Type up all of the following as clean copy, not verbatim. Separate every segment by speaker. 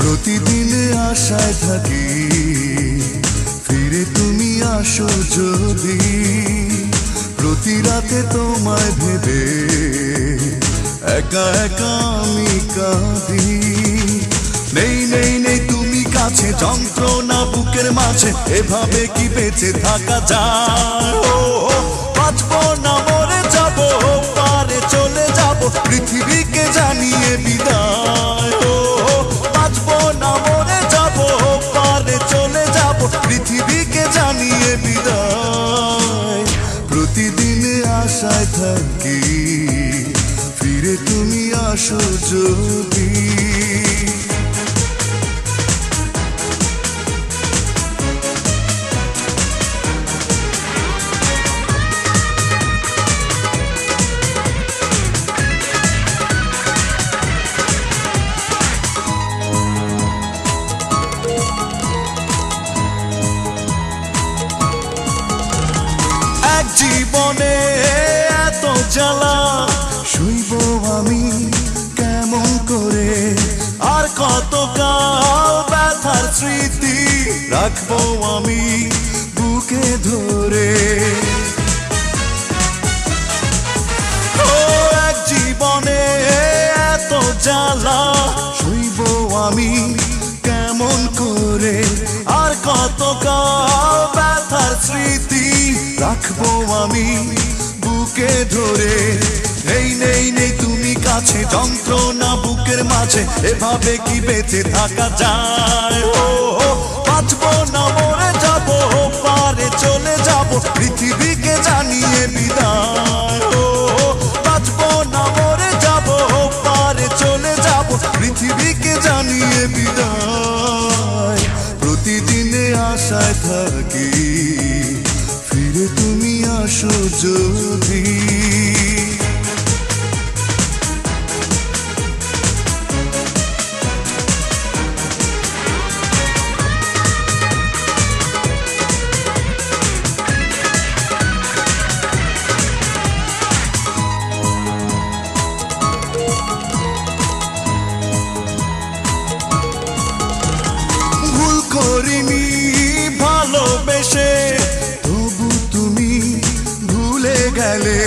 Speaker 1: প্রতিদিন আশায় থাকি ফিরে তুমি আসো যদি। প্রতি রাতে তোমায় ভেবে একা একা আমি কাঁদি। নেই নেই নেই তুমি কাছে, যন্ত্রণা বুকের মাঝে, এভাবে কি বেঁচে থাকা যায়? বাঁচবো না মরে যাব, পারে চলে যাব, পৃথিবীকে জানিয়ে বিদায়। বাঁচবো না মরে যাব, পারে চলে যাব, পৃথিবীকে জানিয়ে বিদায়। প্রতিদিন আশায় থাকি ফিরে তুমি আসো যদি। জীবনে এত জ্বালা শুইব আমি কেমন করে? আর কতকাল ব্যথার স্মৃতি রাখবো আমি বুকে ধরে? এক জীবনে এত জ্বালা শুইব আমি কেমন করে? আর কতকাল ব্যথার স্মৃতি রাখবো আমি বুকে ধরে? নেই নেই নেই তুমি কাছে, যন্ত্রণা বুকের মাঝে, এভাবে কি বেঁচে থাকা যায়? বাঁচবো না মরে যাব, পারে চলে যাব, পৃথিবীকে জানিয়ে বিদায়। বাঁচবো না মরে যাব, পারে চলে যাব, পৃথিবীকে জানিয়ে বিদায়। প্রতিদিনে আশায় থাকি ফিরে তুমি আসো যদি। ভুল করিনি ভালোবেসে, তবু তুমি ভুলে গেলে।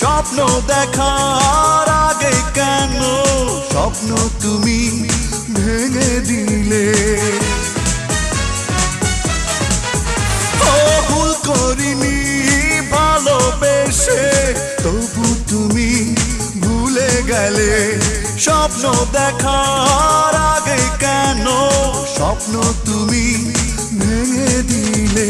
Speaker 1: স্বপ্ন দেখার আগে কেন স্বপ্ন তুমি ভেঙে দিলে? ভুল করিনি ভালোবেসে, তবু তুমি ভুলে গেলে। স্বপ্ন দেখার আগে কেন স্বপ্ন তুমি ভেঙে দিলে?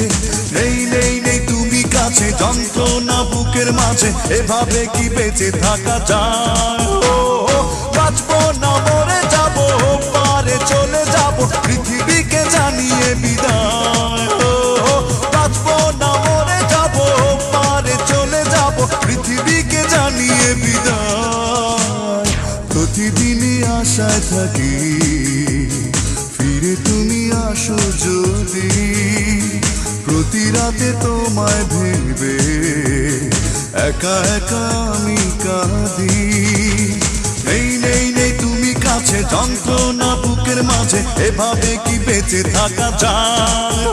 Speaker 1: নেই নেই নেই তুমি কাছে, যন্ত্রণা বুকের মাঝে, এভাবে কি বেঁচে থাকা যায়? বাঁচবো না মরে যাব, পারে চলে যাব, পৃথিবীকে জানিয়ে বিদায়। বাঁচবো না মরে যাব, পারে চলে যাব, পৃথিবীকে জানিয়ে বিদায়। প্রতিদিনই আশায় থাকি ফিরে তুমি আসো যদি। প্রতি রাতে তোমায় ভেবে একা একা আমি কাঁদি। নেই নেই নেই তুমি কাছে, যন্ত্রণা বুকের মাঝে, এভাবে কি বেঁচে থাকা যায়?